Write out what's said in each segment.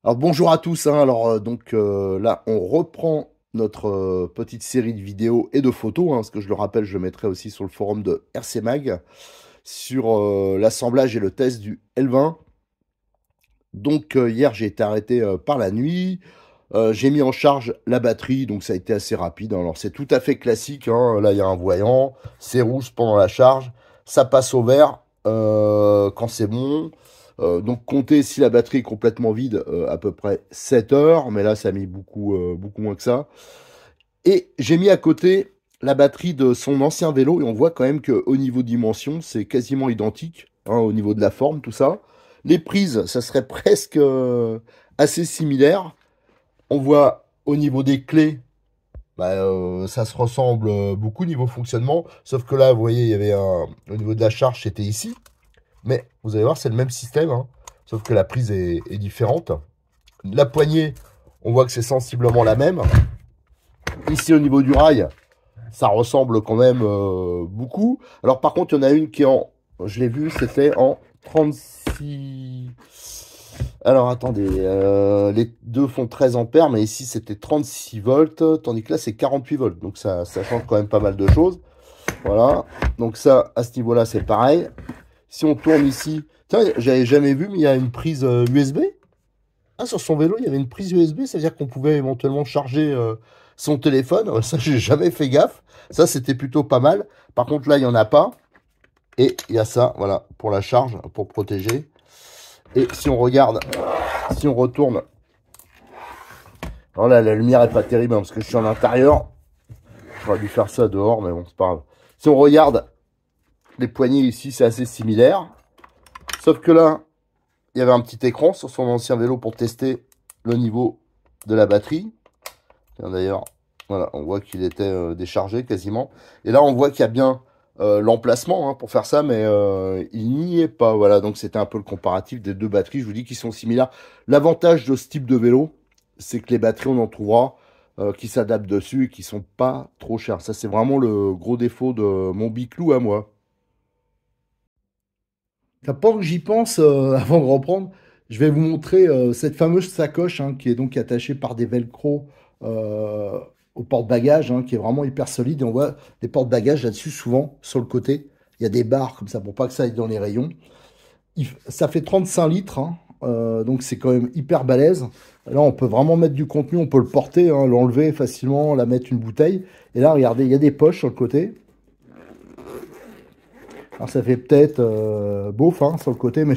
Alors bonjour à tous, hein. Alors là on reprend notre petite série de vidéos et de photos, hein, parce que je le rappelle, je le mettrai aussi sur le forum de RC Mag, sur l'assemblage et le test du L20. Donc hier j'ai été arrêté par la nuit, j'ai mis en charge la batterie, donc ça a été assez rapide, hein. Alors c'est tout à fait classique, hein. Là il y a un voyant, c'est rouge pendant la charge, ça passe au vert quand c'est bon. Donc comptez si la batterie est complètement vide, à peu près 7 heures, mais là ça a mis beaucoup moins que ça. Et j'ai mis à côté la batterie de son ancien vélo, et on voit quand même qu'au niveau dimension, c'est quasiment identique, hein, au niveau de la forme, tout ça. Les prises, ça serait presque assez similaire. On voit au niveau des clés, bah, ça se ressemble beaucoup niveau fonctionnement, sauf que là, vous voyez, il y avait au niveau de la charge, c'était ici. Mais vous allez voir, c'est le même système, hein, sauf que la prise est différente. La poignée, on voit que c'est sensiblement la même. Ici, au niveau du rail, ça ressemble quand même beaucoup. Alors, par contre, il y en a une qui est en... Je l'ai vu, c'était en 36... Alors, attendez. Les deux font 13 ampères, mais ici, c'était 36 volts, tandis que là, c'est 48 volts. Donc, ça change quand même pas mal de choses. Voilà. Donc, ça, à ce niveau-là, c'est pareil. Si on tourne ici... Tiens, j'avais jamais vu, mais il y a une prise USB. Ah, sur son vélo, il y avait une prise USB, c'est-à-dire qu'on pouvait éventuellement charger son téléphone. Ça, j'ai jamais fait gaffe. Ça, c'était plutôt pas mal. Par contre, là, il n'y en a pas. Et il y a ça, voilà, pour la charge, pour protéger. Et si on regarde, si on retourne... Alors là, la lumière est pas terrible, hein, parce que je suis en intérieur. J'aurais dû faire ça dehors, mais bon, c'est pas grave. Si on regarde, les poignées ici, c'est assez similaire. Sauf que là, il y avait un petit écran sur son ancien vélo pour tester le niveau de la batterie. D'ailleurs, voilà, on voit qu'il était déchargé quasiment. Et là, on voit qu'il y a bien l'emplacement, hein, pour faire ça, mais il n'y est pas. Voilà, donc c'était un peu le comparatif des deux batteries. Je vous dis qu'ils sont similaires. L'avantage de ce type de vélo, c'est que les batteries, on en trouvera qui s'adaptent dessus et qui sont pas trop chères. Ça, c'est vraiment le gros défaut de mon Biclou à moi. T'as pas que j'y pense avant de reprendre, je vais vous montrer cette fameuse sacoche, hein, qui est donc attachée par des velcro euh, au porte-bagages, hein, qui est vraiment hyper solide. Et on voit des porte-bagages là-dessus, souvent sur le côté. Il y a des barres comme ça pour pas que ça aille dans les rayons. Ça fait 35 litres, hein, donc c'est quand même hyper balèze. Là, on peut vraiment mettre du contenu, on peut le porter, hein, l'enlever facilement, la mettre une bouteille. Et là, regardez, il y a des poches sur le côté. Alors ça fait peut-être beauf, hein, sur le côté, mais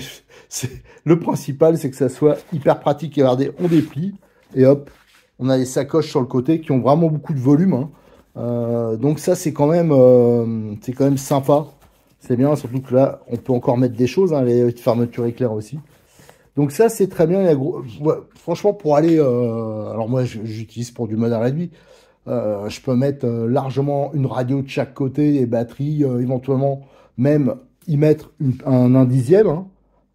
le principal, c'est que ça soit hyper pratique. Et regardez, on déplie et hop, on a les sacoches sur le côté qui ont vraiment beaucoup de volume, hein. Donc ça, c'est quand même sympa. C'est bien, surtout que là, on peut encore mettre des choses, hein, les fermetures éclair aussi. Donc ça, c'est très bien. Ouais, franchement, pour aller... alors moi, j'utilise pour du mode à réduit. Je peux mettre largement une radio de chaque côté, des batteries, éventuellement même y mettre un dixième, hein.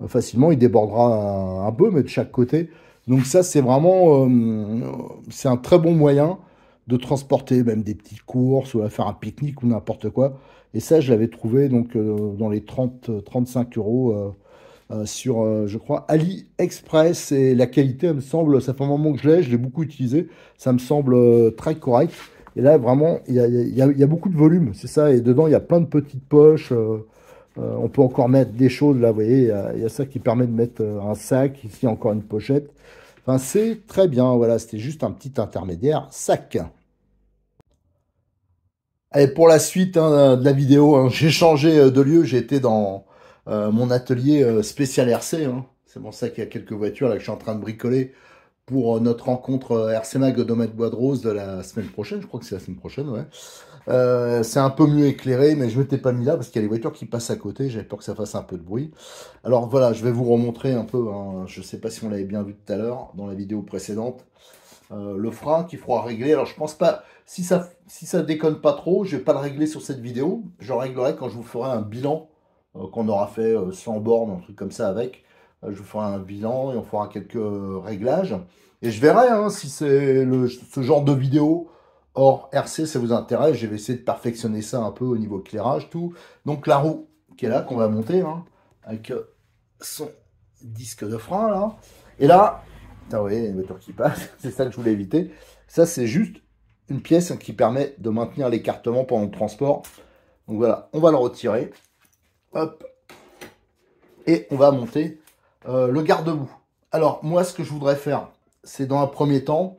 Facilement, il débordera un peu, mais de chaque côté. Donc ça, c'est vraiment, c'est un très bon moyen de transporter même des petites courses ou à faire un pique-nique ou n'importe quoi. Et ça, je l'avais trouvé donc dans les 30-35 € sur, je crois, AliExpress. Et la qualité, elle me semble, ça fait un moment que je l'ai beaucoup utilisé. Ça me semble très correct. Et là, vraiment, il y a beaucoup de volume, c'est ça. Et dedans, il y a plein de petites poches. On peut encore mettre des choses, là, vous voyez, il y a ça qui permet de mettre un sac. Ici, encore une pochette. Enfin, c'est très bien. Voilà, c'était juste un petit intermédiaire sac. Allez, pour la suite, hein, de la vidéo, hein, j'ai changé de lieu. J'ai été dans mon atelier spécial RC, hein. C'est pour ça qu'il y a quelques voitures là que je suis en train de bricoler pour notre rencontre RC Mag au Domaine Bois de Rose de la semaine prochaine. Je crois que c'est la semaine prochaine, ouais. C'est un peu mieux éclairé, mais je ne m'étais pas mis là parce qu'il y a les voitures qui passent à côté. J'avais peur que ça fasse un peu de bruit. Alors voilà, je vais vous remontrer un peu, hein. Je ne sais pas si on l'avait bien vu tout à l'heure dans la vidéo précédente. Le frein qu'il faudra régler. Alors je pense pas, si ça déconne pas trop, je vais pas le régler sur cette vidéo. Je le réglerai quand je vous ferai un bilan qu'on aura fait 100 bornes, un truc comme ça avec. Je vous ferai un bilan et on fera quelques réglages. Et je verrai hein, si c'est ce genre de vidéo hors RC, ça vous intéresse. Je vais essayer de perfectionner ça un peu au niveau éclairage, tout. Donc la roue qui est là, qu'on va monter, hein, avec son disque de frein là. Et là, putain, vous voyez, il y a une voiture qui passe, c'est ça que je voulais éviter. Ça, c'est juste une pièce qui permet de maintenir l'écartement pendant le transport. Donc voilà, on va le retirer. Hop. Et on va monter le garde-boue. Alors, moi, ce que je voudrais faire, c'est dans un premier temps,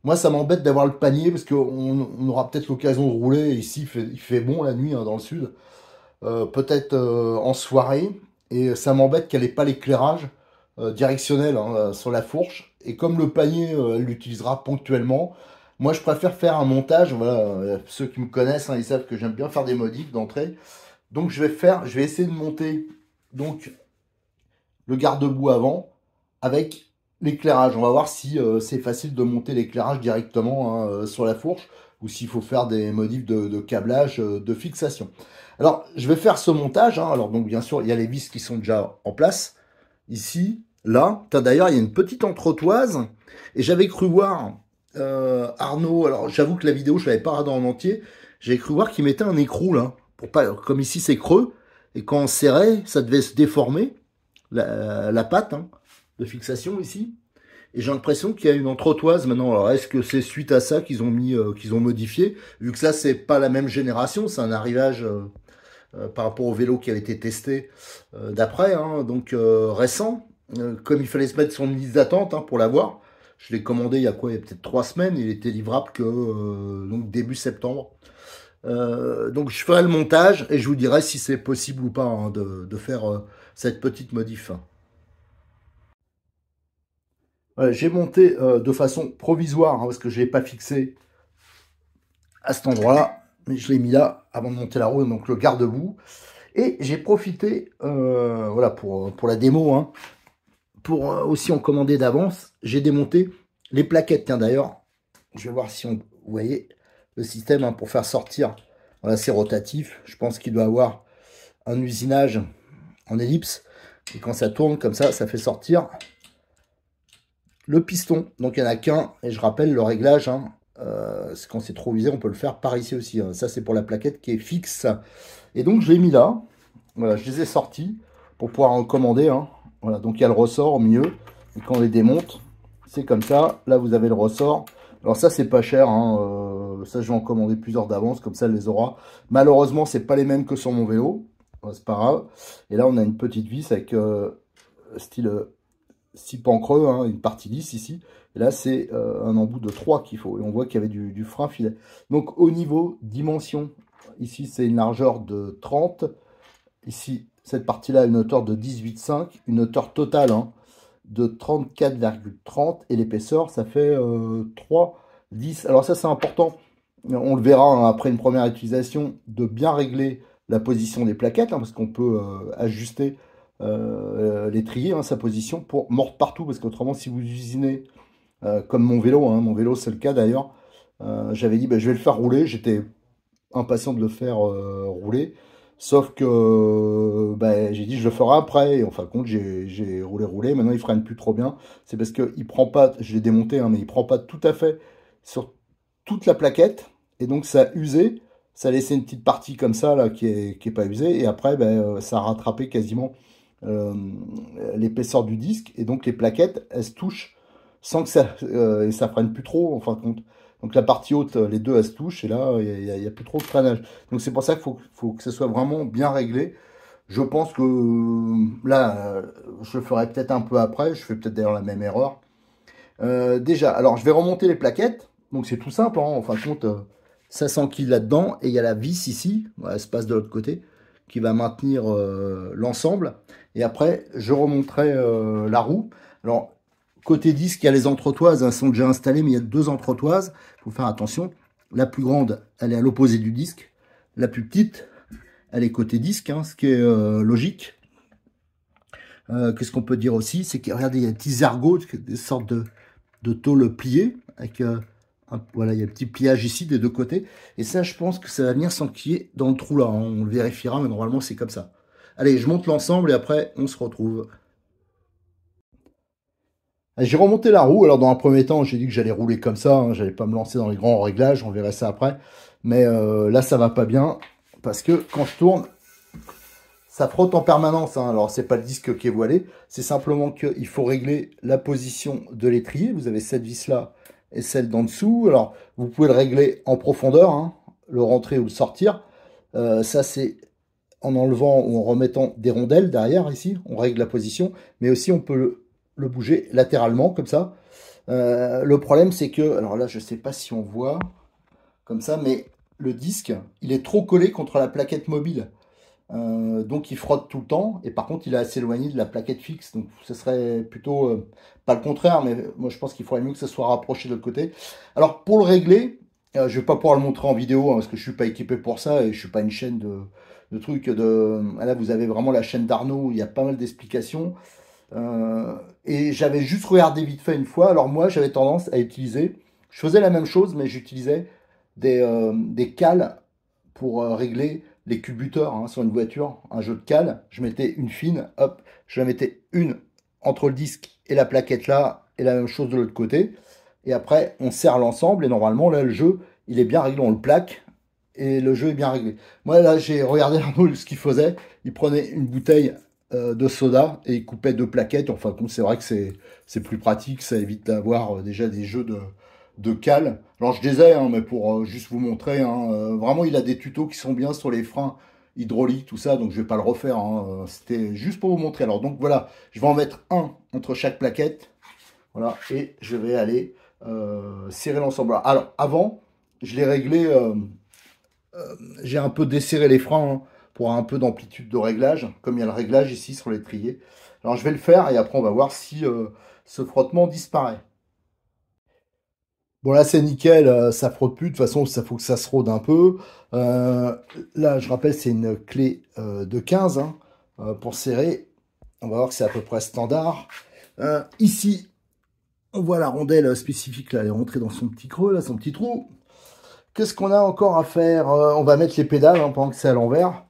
moi, ça m'embête d'avoir le panier parce qu'on aura peut-être l'occasion de rouler. Ici, il fait bon la nuit hein, dans le sud. Peut-être en soirée. Et ça m'embête qu'elle n'ait pas l'éclairage directionnel hein, sur la fourche. Et comme le panier, elle l'utilisera ponctuellement, moi je préfère faire un montage. Voilà, ceux qui me connaissent, hein, ils savent que j'aime bien faire des modifs d'entrée. Donc je vais essayer de monter donc le garde-boue avant avec l'éclairage. On va voir si c'est facile de monter l'éclairage directement hein, sur la fourche ou s'il faut faire des modifs de câblage, de fixation. Alors, je vais faire ce montage. Hein. Alors, donc, bien sûr, il y a les vis qui sont déjà en place. Ici, là. D'ailleurs, il y a une petite entretoise. Et j'avais cru voir Arnaud. Alors, j'avoue que la vidéo, je ne l'avais pas regardée en entier. J'avais cru voir qu'il mettait un écrou, là. Pour pas, comme ici, c'est creux. Et quand on serrait, ça devait se déformer. La patte hein, de fixation ici. Et j'ai l'impression qu'il y a une entretoise maintenant. Alors, est-ce que c'est suite à ça qu'ils ont mis, qu'ils ont modifié? Vu que ça, c'est pas la même génération, c'est un arrivage par rapport au vélo qui avait été testé d'après, hein, donc récent. Comme il fallait se mettre sur une liste d'attente hein, pour l'avoir, je l'ai commandé il y a quoi? Il y a peut-être 3 semaines. Il était livrable que donc début septembre. Donc je ferai le montage et je vous dirai si c'est possible ou pas hein, de faire cette petite modif. Voilà, j'ai monté de façon provisoire hein, parce que je l'ai pas fixé à cet endroit-là, mais je l'ai mis là avant de monter la roue, donc le garde-boue. Et j'ai profité, voilà, pour la démo, hein, pour aussi en commander d'avance. J'ai démonté les plaquettes. Tiens, d'ailleurs, je vais voir si vous voyez le système hein, pour faire sortir. Voilà, c'est rotatif. Je pense qu'il doit avoir un usinage en ellipse. Et quand ça tourne comme ça fait sortir le piston. Donc, il n'y en a qu'un. Et je rappelle le réglage. Hein, quand c'est trop usé, on peut le faire par ici aussi. Hein. Ça, c'est pour la plaquette qui est fixe. Et donc, je l'ai mis là. Voilà, je les ai sortis pour pouvoir en commander. Hein. Voilà, donc il y a le ressort au milieu. Et quand on les démonte, c'est comme ça. Là, vous avez le ressort. Alors ça, c'est pas cher. Hein. Ça, je vais en commander plusieurs d'avance. Comme ça, elle les aura. Malheureusement, c'est pas les mêmes que sur mon vélo. C'est pas grave. Et là, on a une petite vis avec style 6 pans creux. Hein, une partie lisse ici. Et là, c'est un embout de 3 qu'il faut. Et on voit qu'il y avait du frein filet. Donc, au niveau dimension, ici, c'est une largeur de 30. Ici, cette partie-là a une hauteur de 18,5, une hauteur totale hein, de 34,30 et l'épaisseur, ça fait 3,10. Alors ça, c'est important. On le verra hein, après une première utilisation, de bien régler la position des plaquettes, hein, parce qu'on peut ajuster l'étrier, hein, sa position, pour mordre partout, parce qu'autrement, si vous usinez, comme mon vélo c'est le cas d'ailleurs, j'avais dit, bah, je vais le faire rouler, j'étais impatient de le faire rouler. Sauf que bah, j'ai dit je le ferai après. Et en fin de compte, j'ai roulé. Maintenant, il freine plus trop bien. C'est parce qu'il prend pas, je l'ai démonté, hein, mais il prend pas tout à fait sur toute la plaquette. Et donc, ça a usé. Ça a laissé une petite partie comme ça, là, qui est pas usée. Et après, bah, ça a rattrapé quasiment l'épaisseur du disque. Et donc, les plaquettes, elles se touchent sans que ça freine plus trop, en fin de compte. Donc la partie haute, les deux, elles se touchent, et là, il n'y a plus trop de freinage. Donc c'est pour ça qu'il faut que ce soit vraiment bien réglé. Je pense que là, je le ferai peut-être un peu après. Je fais peut-être d'ailleurs la même erreur. Déjà, alors je vais remonter les plaquettes. Donc c'est tout simple, hein. En fin de compte, ça s'enquille là-dedans. Et il y a la vis ici, voilà, elle se passe de l'autre côté, qui va maintenir l'ensemble. Et après, je remonterai la roue. Alors, côté disque, il y a les entretoises, elles sont déjà installées, mais il y a 2 entretoises. Il faut faire attention. La plus grande, elle est à l'opposé du disque. La plus petite, elle est côté disque, hein, ce qui est logique. Qu'est-ce qu'on peut dire aussi? C'est que, regardez, il y a des petits ergots, des sortes de tôle pliée, avec voilà, il y a un petit pliage ici des deux côtés. Et ça, je pense que ça va venir s'enquiller dans le trou là, hein. On le vérifiera, mais normalement, c'est comme ça. Allez, je monte l'ensemble et après, on se retrouve. J'ai remonté la roue. Alors, dans un premier temps, j'ai dit que j'allais rouler comme ça, hein. J'allais pas me lancer dans les grands réglages. On verrait ça après. Mais là, ça va pas bien. Parce que quand je tourne, ça frotte en permanence, hein. Alors, c'est pas le disque qui est voilé. C'est simplement qu'il faut régler la position de l'étrier. Vous avez cette vis-là et celle d'en dessous. Alors, vous pouvez le régler en profondeur, hein, le rentrer ou le sortir. Ça, c'est en enlevant ou en remettant des rondelles derrière, ici. On règle la position. Mais aussi, on peut le bouger latéralement, comme ça. Le problème, c'est que... Alors là, je sais pas si on voit comme ça, mais le disque, il est trop collé contre la plaquette mobile. Donc il frotte tout le temps, et par contre il est assez éloigné de la plaquette fixe, donc ce serait plutôt pas le contraire, mais moi je pense qu'il faudrait mieux que ça soit rapproché de l'autre côté. Alors pour le régler, je vais pas pouvoir le montrer en vidéo, hein, parce que je suis pas équipé pour ça, et je suis pas une chaîne de trucs de... Là vous avez vraiment la chaîne d'Arnaud, il y a pas mal d'explications, et j'avais juste regardé vite fait une fois. Alors moi j'avais tendance à utiliser, je faisais la même chose, mais j'utilisais des cales pour régler les culbuteurs, hein, sur une voiture, un jeu de cales. Je mettais une fine, hop, je la mettais une entre le disque et la plaquette là, et la même chose de l'autre côté. Et après, on serre l'ensemble, et normalement, là, le jeu, il est bien réglé, on le plaque, et le jeu est bien réglé. Moi, là, j'ai regardé Arnaud ce qu'il faisait. Il prenait une bouteille de soda, et il coupait deux plaquettes. Enfin, c'est vrai que c'est plus pratique, ça évite d'avoir déjà des jeux de cale. Alors je les ai, hein, mais pour juste vous montrer, hein, vraiment il a des tutos qui sont bien sur les freins hydrauliques, tout ça, donc je vais pas le refaire, hein, c'était juste pour vous montrer. Alors donc voilà, je vais en mettre un entre chaque plaquette, voilà, et je vais aller serrer l'ensemble. Alors avant, je l'ai réglé, j'ai un peu desserré les freins, hein, pour un peu d'amplitude de réglage, comme il y a le réglage ici sur l'étrier. Alors je vais le faire, et après on va voir si ce frottement disparaît. Bon là c'est nickel, ça frotte plus, de toute façon ça faut que ça se rôde un peu. Là je rappelle c'est une clé de 15, hein, pour serrer. On va voir que c'est à peu près standard. Ici on voit la rondelle spécifique, là elle est rentrée dans son petit creux, là son petit trou. Qu'est-ce qu'on a encore à faire? On va mettre les pédales, hein, pendant que c'est à l'envers.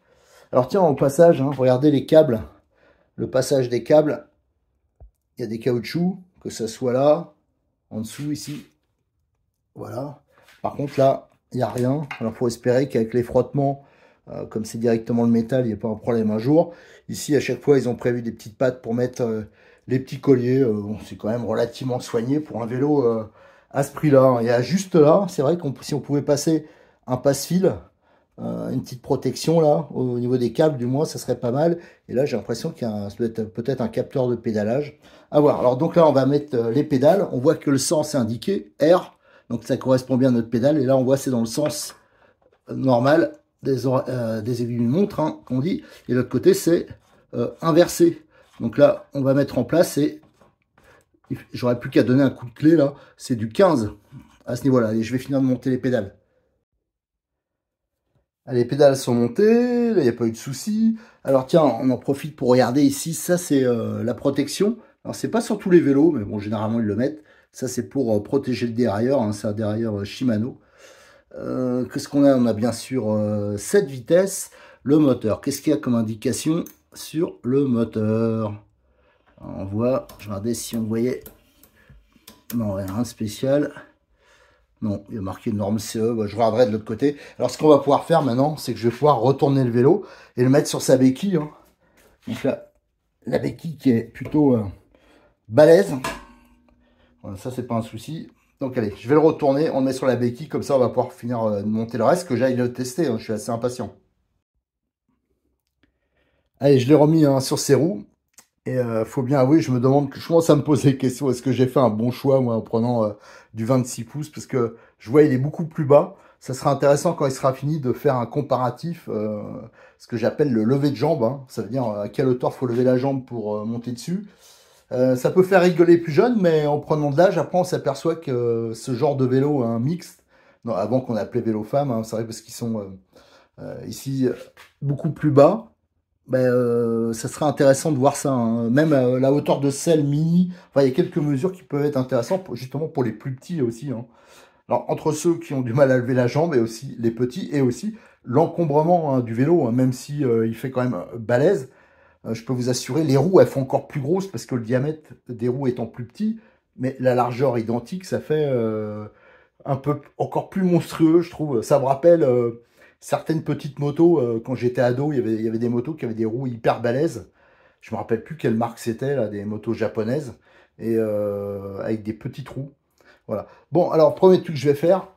Alors tiens, au passage, hein, regardez les câbles, le passage des câbles, il y a des caoutchoucs, que ça soit là, en dessous ici. Voilà. Par contre, là, il n'y a rien. Alors, il faut espérer qu'avec les frottements, comme c'est directement le métal, il n'y a pas un problème un jour. Ici, à chaque fois, ils ont prévu des petites pattes pour mettre les petits colliers. Bon, c'est quand même relativement soigné pour un vélo à ce prix-là. Et à juste là, c'est vrai que si on pouvait passer un passe-fil, une petite protection là, au niveau des câbles, du moins, ça serait pas mal. Et là, j'ai l'impression qu'il y a peut-être un capteur de pédalage. À voir. Alors, donc là, on va mettre les pédales. On voit que le sens est indiqué, R. Donc ça correspond bien à notre pédale. Et là, on voit c'est dans le sens normal des aiguilles d'une montre, hein, qu'on dit. Et l'autre côté, c'est inversé. Donc là, on va mettre en place et j'aurais plus qu'à donner un coup de clé là. C'est du 15 à ce niveau-là. Allez, je vais finir de monter les pédales. Allez, les pédales sont montées. Là, il n'y a pas eu de souci. Alors tiens, on en profite pour regarder ici. Ça, c'est la protection. Alors, c'est pas sur tous les vélos, mais bon, généralement, ils le mettent. Ça, c'est pour protéger le dérailleur, hein, c'est un dérailleur Shimano. Qu'est-ce qu'on a? On a bien sûr 7 vitesses. Le moteur, qu'est-ce qu'il y a comme indication sur le moteur? On voit, je regardais si on voyait. Non, rien de spécial. Non, il y a marqué norme CE, bah, je regarderai de l'autre côté. Alors, ce qu'on va pouvoir faire maintenant, c'est que je vais pouvoir retourner le vélo et le mettre sur sa béquille, hein. Donc là, la béquille qui est plutôt balèze. Voilà, ça, c'est pas un souci. Donc, allez, je vais le retourner. On le met sur la béquille. Comme ça, on va pouvoir finir de monter le reste, que j'aille le tester, hein. Je suis assez impatient. Allez, je l'ai remis, hein, sur ses roues. Et faut bien avouer, je me demande, je commence à me poser la question, est-ce que j'ai fait un bon choix, moi, en prenant du 26 pouces? Parce que je vois, il est beaucoup plus bas. Ça sera intéressant quand il sera fini de faire un comparatif, ce que j'appelle le lever de jambe, hein. Ça veut dire à quelle hauteur faut lever la jambe pour monter dessus. Ça peut faire rigoler les plus jeunes, mais en prenant de l'âge, après on s'aperçoit que ce genre de vélo, un mixte, non, avant qu'on appelait vélo femme, hein, c'est vrai parce qu'ils sont ici beaucoup plus bas. ça serait intéressant de voir ça, hein. Même la hauteur de selle mini, enfin, il y a quelques mesures qui peuvent être intéressantes, justement pour les plus petits aussi, hein. Alors, entre ceux qui ont du mal à lever la jambe et aussi les petits, et aussi l'encombrement, hein, du vélo, hein, même si il fait quand même balèze, je peux vous assurer, les roues, elles font encore plus grosses parce que le diamètre des roues étant plus petit, mais la largeur identique, ça fait un peu encore plus monstrueux, je trouve. Ça me rappelle certaines petites motos. Quand j'étais ado, il y avait des motos qui avaient des roues hyper balèzes. Je me rappelle plus quelle marque c'était, là, des motos japonaises, et avec des petits trous. Voilà. Bon, alors, premier truc que je vais faire,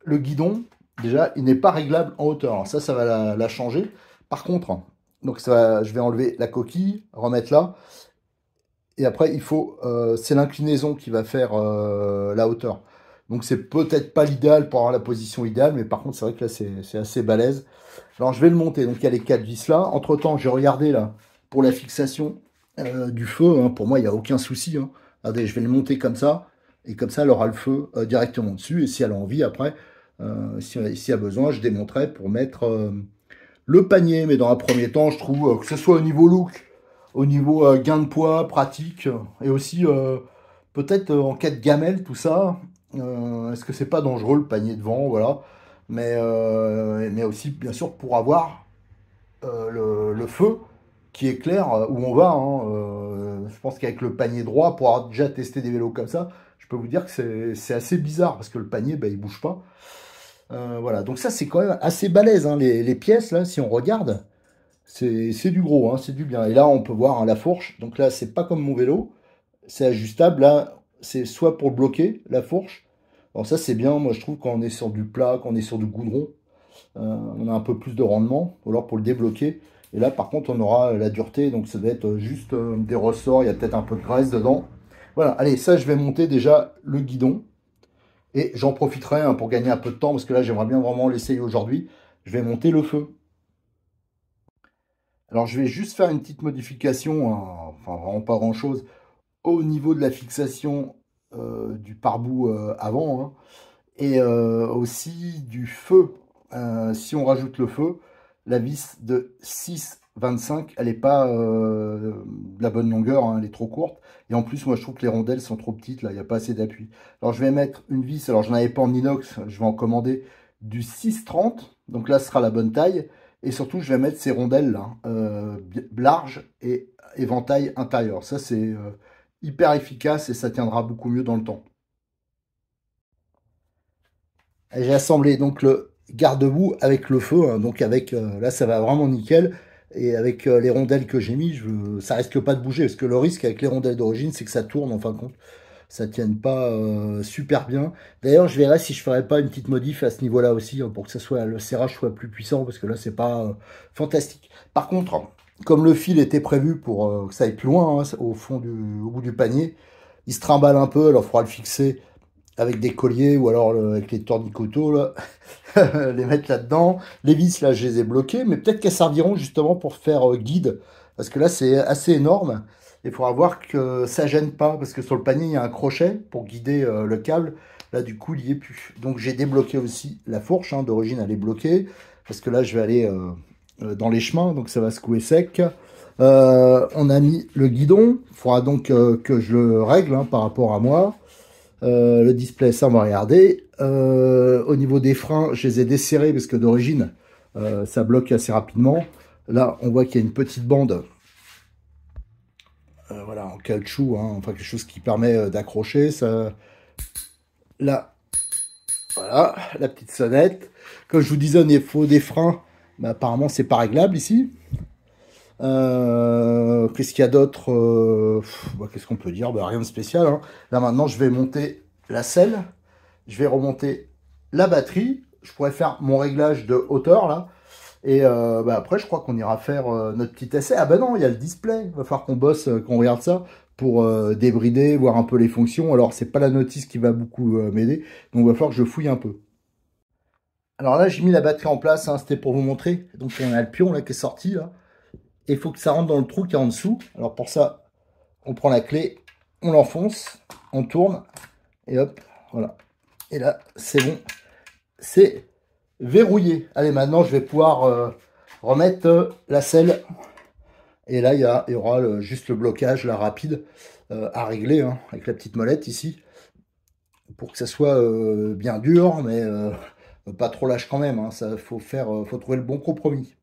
le guidon, déjà, il n'est pas réglable en hauteur. Alors ça va la changer. Par contre, donc je vais enlever la coquille, remettre là. Et après, c'est l'inclinaison qui va faire la hauteur. Donc c'est peut-être pas l'idéal pour avoir la position idéale, mais par contre, c'est vrai que là, c'est assez balèze. Alors je vais le monter. Donc il y a les 4 vis là. Entre-temps, j'ai regardé là pour la fixation du feu, hein. Pour moi, il n'y a aucun souci, hein. Regardez, je vais le monter comme ça. Et comme ça, elle aura le feu directement dessus. Et si elle a envie, après, si elle a besoin, je démonterai pour mettre le panier. Mais dans un premier temps, je trouve que ce soit au niveau look, au niveau gain de poids, pratique, et aussi peut-être en cas de gamelle, tout ça. Est-ce que c'est pas dangereux le panier devant, voilà. Mais aussi, bien sûr, pour avoir le feu qui éclaire où on va, hein. Je pense qu'avec le panier droit, pour avoir déjà testé des vélos comme ça, je peux vous dire que c'est assez bizarre parce que le panier, bah, il bouge pas. Voilà, donc ça c'est quand même assez balèze, hein. Les pièces là, si on regarde, c'est du gros, hein, c'est du bien. Et là, on peut voir, hein, la fourche. Donc là, c'est pas comme mon vélo, c'est ajustable. Là, c'est soit pour bloquer la fourche. Alors ça, c'est bien. Moi, je trouve quand on est sur du plat, quand on est sur du goudron, on a un peu plus de rendement. Ou alors pour le débloquer. Et là, par contre, on aura la dureté. Donc ça va être juste des ressorts. Il y a peut-être un peu de graisse dedans. Voilà. Allez, ça, je vais monter déjà le guidon. Et j'en profiterai, hein, pour gagner un peu de temps, parce que là, j'aimerais bien vraiment l'essayer aujourd'hui. Je vais monter le feu. Alors, je vais juste faire une petite modification, hein, enfin vraiment pas grand-chose, au niveau de la fixation du pare-bout avant, hein, et aussi du feu. Si on rajoute le feu, la vis de 6,25, elle n'est pas de la bonne longueur, hein, elle est trop courte. Et en plus, moi, je trouve que les rondelles sont trop petites, là, il n'y a pas assez d'appui. Alors, je vais mettre une vis, alors je n'en avais pas en inox, je vais en commander du 6,30, donc là, ce sera la bonne taille. Et surtout, je vais mettre ces rondelles là, larges et éventail intérieur. Ça, c'est hyper efficace et ça tiendra beaucoup mieux dans le temps. J'ai assemblé donc le garde-boue avec le feu, hein, donc avec là, ça va vraiment nickel. Et avec les rondelles que j'ai mis, ça risque pas de bouger parce que le risque avec les rondelles d'origine, c'est que ça tourne en fin de compte. Ça tienne pas super bien. D'ailleurs, je verrai si je ferai pas une petite modif à ce niveau-là aussi, hein, pour que le serrage soit plus puissant, parce que là, c'est pas fantastique. Par contre, comme le fil était prévu pour que ça aille plus loin, hein, au bout du panier, il se trimballe un peu, alors il faudra le fixer avec des colliers ou alors avec les tournicotos, là, les mettre là-dedans. Les vis, là, je les ai bloquées, mais peut-être qu'elles serviront justement pour faire guide, parce que là, c'est assez énorme. Il faudra voir que ça gêne pas, parce que sur le panier, il y a un crochet pour guider le câble. Là, du coup, il n'y est plus. Donc, j'ai débloqué aussi la fourche, hein, d'origine, elle est bloquée, parce que là, je vais aller dans les chemins, donc ça va secouer sec. On a mis le guidon. Il faudra donc que je le règle, hein, par rapport à moi. Le display, ça on va regarder. Au niveau des freins, je les ai desserrés parce que d'origine, ça bloque assez rapidement. Là, on voit qu'il y a une petite bande, voilà, en caoutchouc, hein, enfin quelque chose qui permet d'accrocher. Ça, là, voilà, la petite sonnette. Comme je vous disais, au niveau des freins, bah, apparemment, c'est pas réglable ici. Qu'est-ce qu'il y a d'autre? Bah, qu'est-ce qu'on peut dire? Bah, rien de spécial, hein. Là maintenant, je vais monter la selle. Je vais remonter la batterie. Je pourrais faire mon réglage de hauteur là. Et bah, après, je crois qu'on ira faire notre petit essai. Ah bah non, il y a le display. Il va falloir qu'on bosse, qu'on regarde ça pour débrider, voir un peu les fonctions. Alors, c'est pas la notice qui va beaucoup m'aider. Donc, il va falloir que je fouille un peu. Alors là, j'ai mis la batterie en place, hein, c'était pour vous montrer. Donc, on a le pion là qui est sorti là. Et il faut que ça rentre dans le trou qui est en dessous. Alors pour ça, on prend la clé, on l'enfonce, on tourne, et hop, voilà. Et là, c'est bon, c'est verrouillé. Allez, maintenant, je vais pouvoir remettre la selle Et là, il y aura juste le blocage, la rapide, à régler, hein, avec la petite molette ici, pour que ça soit bien dur, mais pas trop lâche quand même. Hein. Ça, faut trouver le bon compromis.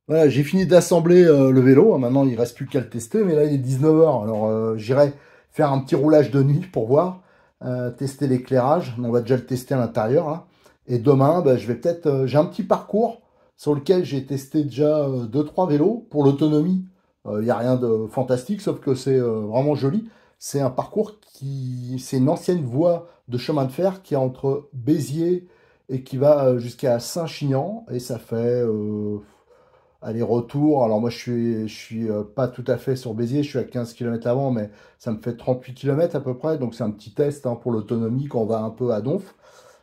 Voilà, j'ai fini d'assembler le vélo. Maintenant, il reste plus qu'à le tester. Mais là, il est 19h. Alors, j'irai faire un petit roulage de nuit pour voir, tester l'éclairage. On va déjà le tester à l'intérieur, là. Et demain, bah, je vais peut-être. J'ai un petit parcours sur lequel j'ai testé déjà 2-3 vélos pour l'autonomie. Il n'y a rien de fantastique, sauf que c'est vraiment joli. C'est un parcours c'est une ancienne voie de chemin de fer qui est entre Béziers et qui va jusqu'à Saint-Chinian. Et ça fait aller-retour. Alors moi, je suis pas tout à fait sur Béziers, je suis à 15 km avant, mais ça me fait 38 km à peu près. Donc c'est un petit test hein, pour l'autonomie quand on va un peu à Donf.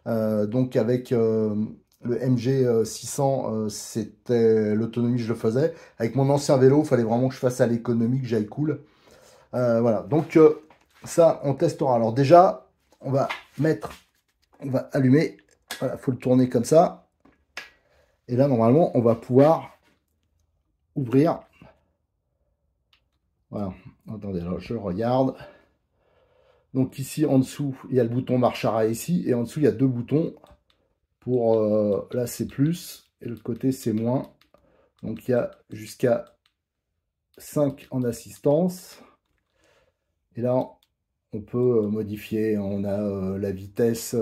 Donc avec le MG 600, c'était l'autonomie que je le faisais. Avec mon ancien vélo, il fallait vraiment que je fasse à l'économie, que j'aille cool. Voilà, donc ça, on testera. Alors déjà, on va mettre, on va allumer. Voilà, faut le tourner comme ça. Et là, normalement, on va pouvoir ouvrir. Voilà. Attendez, alors je regarde. Donc ici, en dessous, il y a le bouton marche arrêt ici. Et en dessous, il y a deux boutons pour... là, c'est plus. Et l'autre côté, c'est moins. Donc il y a jusqu'à 5 en assistance. Et là, on peut modifier. On a la vitesse,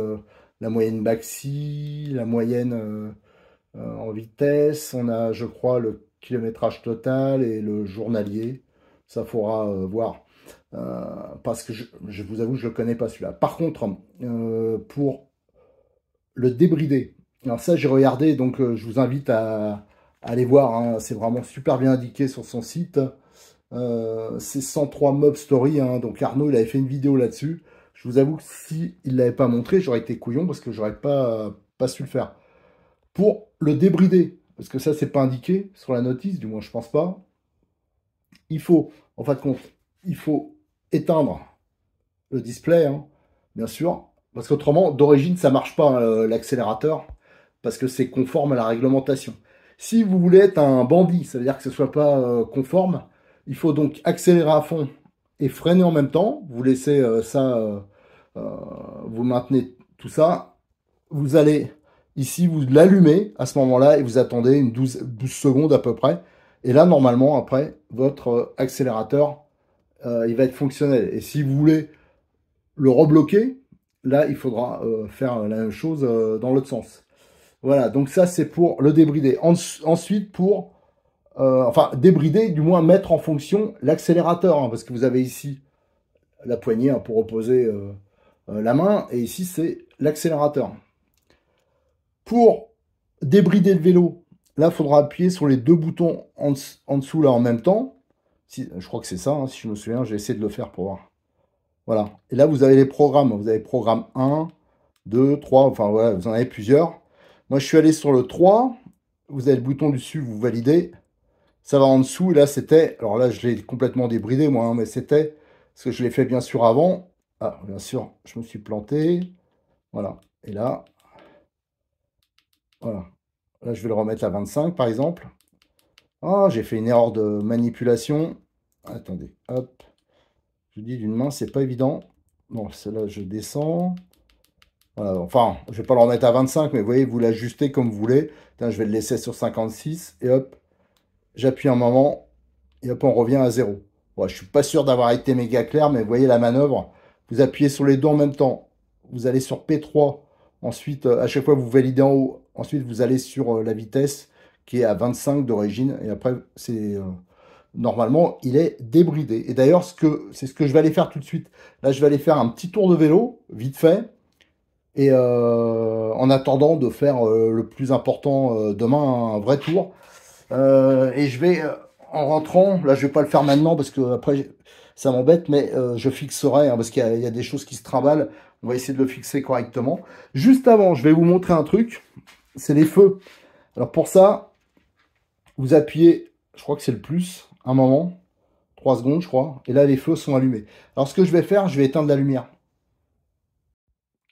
la moyenne maxi, la moyenne en vitesse. On a, je crois, le kilométrage total et le journalier. Ça faudra voir. Parce que je vous avoue, je ne le connais pas celui-là. Par contre, pour le débrider, alors ça j'ai regardé, donc je vous invite à aller voir, hein, c'est vraiment super bien indiqué sur son site. C'est 103 Mob Story, hein, donc Arnaud il avait fait une vidéo là-dessus. Je vous avoue que si il ne l'avait pas montré, j'aurais été couillon parce que j'aurais pas su le faire. Pour le débrider, parce que ça c'est pas indiqué sur la notice, du moins je pense pas, il faut, en fin de compte, il faut éteindre le display, hein, bien sûr, parce qu'autrement, d'origine, ça marche pas, hein, l'accélérateur, parce que c'est conforme à la réglementation. Si vous voulez être un bandit, ça veut dire que ce soit pas conforme, il faut donc accélérer à fond et freiner en même temps. Vous laissez ça, euh, vous maintenez tout ça. Vous allez ici, vous l'allumez à ce moment-là et vous attendez une 12 secondes à peu près. Et là, normalement, après, votre accélérateur, il va être fonctionnel. Et si vous voulez le rebloquer, là, il faudra faire la même chose dans l'autre sens. Voilà, donc ça, c'est pour le débrider. Ensuite, pour, enfin, débrider, du moins mettre en fonction l'accélérateur, hein, parce que vous avez ici la poignée hein, pour opposer la main, et ici, c'est l'accélérateur. Pour débrider le vélo, là, il faudra appuyer sur les deux boutons en dessous, là, en même temps. Si, je crois que c'est ça, hein, si je me souviens, j'ai essayé de le faire pour voir. Voilà. Et là, vous avez les programmes. Vous avez programme 1, 2, 3, enfin voilà, vous en avez plusieurs. Moi, je suis allé sur le 3. Vous avez le bouton dessus, vous validez. Ça va en dessous. Et là, c'était... Alors là, je l'ai complètement débridé, moi, hein, mais c'était... Parce que je l'ai fait, bien sûr, avant. Ah, bien sûr, je me suis planté. Voilà. Et là, voilà. Là, je vais le remettre à 25, par exemple. Ah, j'ai fait une erreur de manipulation. Attendez, hop. Je dis d'une main, c'est pas évident. Bon, celle-là, je descends. Voilà, enfin, je vais pas le remettre à 25, mais vous voyez, vous l'ajustez comme vous voulez. Tiens, je vais le laisser sur 56, et hop, j'appuie un moment, et hop, on revient à 0. Bon, je suis pas sûr d'avoir été méga clair, mais vous voyez la manœuvre. Vous appuyez sur les deux en même temps. Vous allez sur P3. Ensuite, à chaque fois, vous validez en haut. Ensuite, vous allez sur la vitesse qui est à 25 d'origine. Et après, c'est normalement, il est débridé. Et d'ailleurs, c'est ce que je vais aller faire tout de suite. Là, je vais aller faire un petit tour de vélo, vite fait. Et en attendant de faire le plus important demain, un vrai tour. Et je vais, en rentrant, là je vais pas le faire maintenant parce que après ça m'embête, mais je fixerai, hein, parce qu'il y a des choses qui se trimballent. On va essayer de le fixer correctement. Juste avant, je vais vous montrer un truc. C'est les feux. Alors pour ça, vous appuyez, je crois que c'est le plus, un moment, 3 secondes je crois. Et là les feux sont allumés. Alors ce que je vais faire, je vais éteindre la lumière.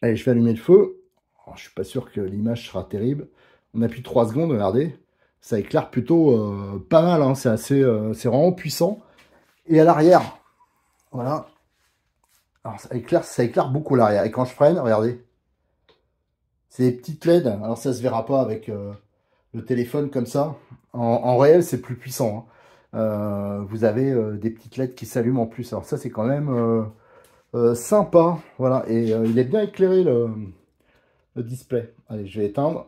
Allez, je vais allumer le feu. Alors, je suis pas sûr que l'image sera terrible. On appuie 3 secondes, regardez. Ça éclaire plutôt pas mal, hein. C'est assez, c'est vraiment puissant. Et à l'arrière, voilà. Alors ça éclaire beaucoup l'arrière. Et quand je freine, regardez, c'est des petites LED. Alors ça se verra pas avec le téléphone comme ça. En réel, c'est plus puissant, hein. Vous avez des petites LED qui s'allument en plus. Alors ça, c'est quand même sympa. Voilà. Et il est bien éclairé le display. Allez, je vais éteindre.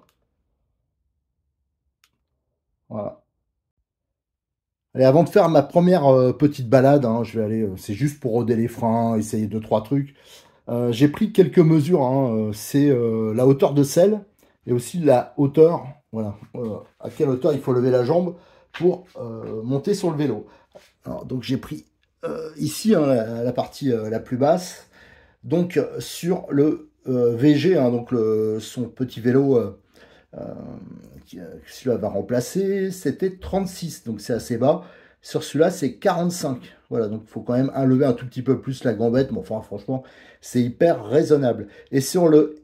Voilà. Allez, avant de faire ma première petite balade, hein, je vais aller, c'est juste pour roder les freins, essayer deux, trois trucs. J'ai pris quelques mesures, hein, c'est la hauteur de selle et aussi la hauteur, voilà, à quelle hauteur il faut lever la jambe pour monter sur le vélo. Alors, donc j'ai pris ici, hein, la partie la plus basse, donc sur le VG, hein, donc son petit vélo euh, que celui-là va remplacer, c'était 36, donc c'est assez bas. Sur celui-là, c'est 45. Voilà, donc il faut quand même lever un tout petit peu plus la gambette, mais enfin, franchement, c'est hyper raisonnable. Et sur le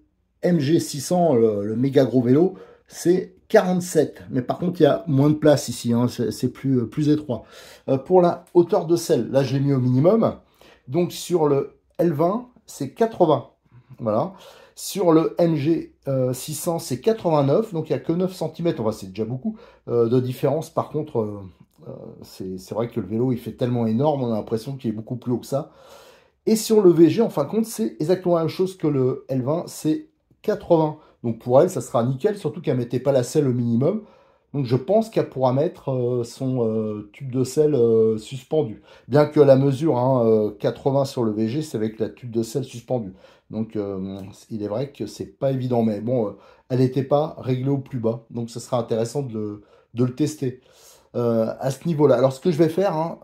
MG600, le méga gros vélo, c'est 47. Mais par contre, il y a moins de place ici, hein, c'est plus étroit. Pour la hauteur de selle, là, je l'ai mis au minimum. Donc sur le L20, c'est 80. Voilà. Sur le MG 600, c'est 89, donc il n'y a que 9 cm, enfin, c'est déjà beaucoup de différence. Par contre, c'est vrai que le vélo, il fait tellement énorme, on a l'impression qu'il est beaucoup plus haut que ça. Et sur le VG, en fin de compte, c'est exactement la même chose que le L20, c'est 80. Donc pour elle, ça sera nickel, surtout qu'elle ne mettait pas la selle au minimum. Donc je pense qu'elle pourra mettre son tube de selle suspendu. Bien que la mesure, hein, 80 sur le VG, c'est avec la tube de selle suspendue. Donc il est vrai que c'est pas évident, mais bon, elle n'était pas réglée au plus bas. Donc ce sera intéressant de le tester à ce niveau-là. Alors ce que je vais faire, hein,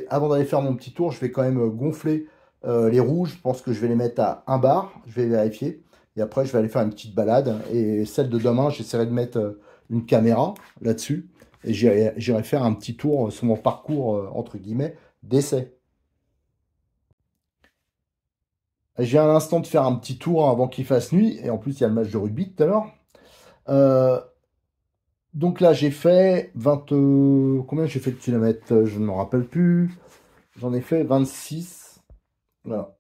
avant d'aller faire mon petit tour, je vais quand même gonfler les roues. Je pense que je vais les mettre à 1 bar, je vais vérifier. Et après, je vais aller faire une petite balade. Et celle de demain, j'essaierai de mettre une caméra là-dessus. Et j'irai faire un petit tour sur mon parcours, entre guillemets, d'essai. J'ai un instant de faire un petit tour avant qu'il fasse nuit. Et en plus, il y a le match de rugby tout à l'heure. Euh, donc là, j'ai fait 20... combien j'ai fait de kilomètres? Je ne me rappelle plus. J'en ai fait 26. Voilà.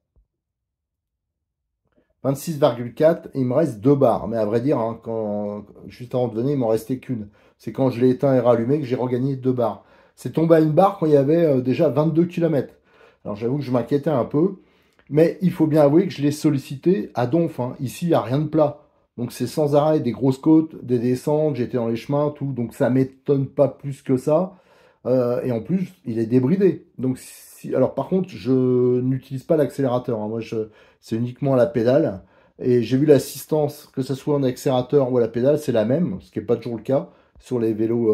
26,4 et il me reste 2 barres. Mais à vrai dire, hein, juste avant de venir, il m'en restait qu'une. C'est quand je l'ai éteint et rallumé que j'ai regagné 2 barres. C'est tombé à une barre quand il y avait déjà 22 km. Alors j'avoue que je m'inquiétais un peu. Mais il faut bien avouer que je l'ai sollicité à donf, hein. Ici, il n'y a rien de plat. Donc c'est sans arrêt des grosses côtes, des descentes, j'étais dans les chemins, tout. Donc ça m'étonne pas plus que ça. Et en plus, il est débridé. Donc alors par contre, je n'utilise pas l'accélérateur, hein. Moi, c'est uniquement la pédale. Et j'ai vu l'assistance, que ce soit en accélérateur ou à la pédale, c'est la même, ce qui n'est pas toujours le cas sur les vélos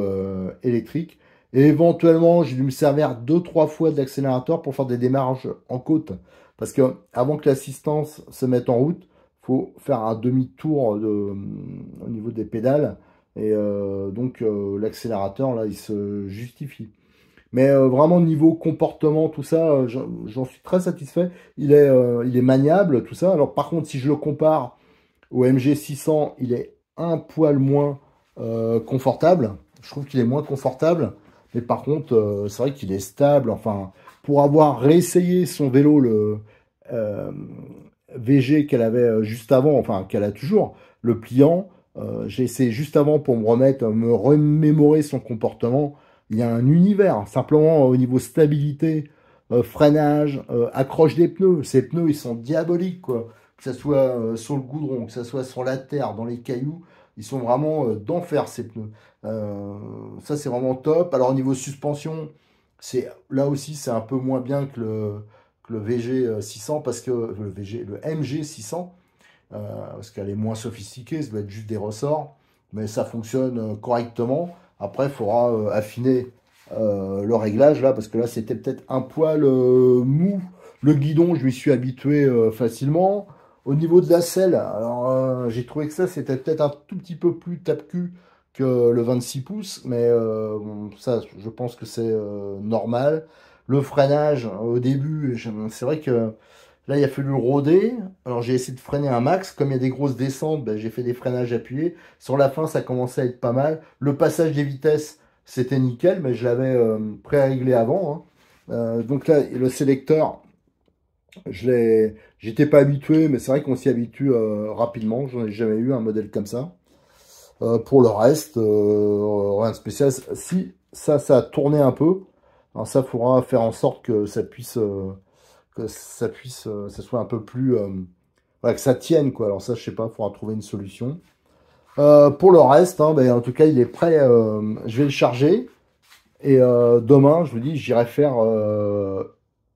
électriques. Et éventuellement, j'ai dû me servir deux, trois fois d'accélérateur pour faire des démarches en côte. Parce que avant que l'assistance se mette en route, faut faire un demi-tour au niveau des pédales. Et donc l'accélérateur, là, il se justifie. Mais vraiment, niveau comportement, tout ça, j'en suis très satisfait. Il est maniable, tout ça. Alors par contre, si je le compare au MG 600, il est un poil moins confortable. Je trouve qu'il est moins confortable. Mais par contre, c'est vrai qu'il est stable. Enfin, pour avoir réessayé son vélo, le euh, VG qu'elle avait juste avant, enfin qu'elle a toujours, le pliant, j'ai essayé juste avant pour me remettre, me remémorer son comportement. Il y a un univers, simplement au niveau stabilité, freinage, accroche des pneus. Ces pneus, ils sont diaboliques, quoi. Que ce soit sur le goudron, que ce soit sur la terre, dans les cailloux, ils sont vraiment d'enfer, ces pneus. Ça, c'est vraiment top. Alors, au niveau suspension, là aussi, c'est un peu moins bien que le VG 600, parce que le MG 600, parce qu'elle est moins sophistiquée, ça doit être juste des ressorts, mais ça fonctionne correctement. Après, il faudra affiner le réglage là, parce que là, c'était peut-être un poil mou. Le guidon, je m'y suis habitué facilement. Au niveau de la selle, alors j'ai trouvé que ça, c'était peut-être un tout petit peu plus tape-cul que le 26 pouces, mais bon, ça, je pense que c'est normal. Le freinage, au début, c'est vrai que Là, il a fallu le rôder. Alors, j'ai essayé de freiner un max. Comme il y a des grosses descentes, ben, j'ai fait des freinages appuyés. Sur la fin, ça commençait à être pas mal. Le passage des vitesses, c'était nickel, mais je l'avais pré-réglé avant, hein. Donc là, le sélecteur, j'étais pas habitué, mais c'est vrai qu'on s'y habitue rapidement. J'en ai jamais eu un modèle comme ça. Pour le reste, rien de spécial. Si ça a tourné un peu, alors ça, faudra faire en sorte que ça soit un peu plus, voilà, que ça tienne, quoi. Alors ça, je sais pas, il faudra trouver une solution. Pour le reste, hein, ben, en tout cas, il est prêt. Je vais le charger. Et demain, je vous dis, j'irai faire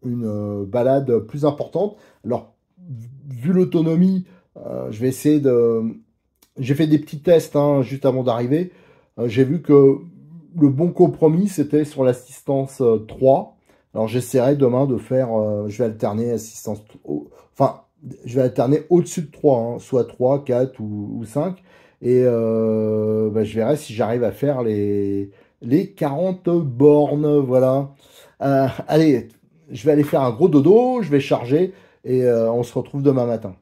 une balade plus importante. Alors, vu l'autonomie, je vais essayer de... J'ai fait des petits tests hein, juste avant d'arriver. J'ai vu que le bon compromis, c'était sur l'assistance 3. Alors, j'essaierai demain de faire... je vais alterner assistance... Enfin, je vais alterner au-dessus de 3, hein, soit 3, 4 ou 5. Et bah, je verrai si j'arrive à faire les 40 bornes, voilà. Allez, je vais aller faire un gros dodo, je vais charger et on se retrouve demain matin.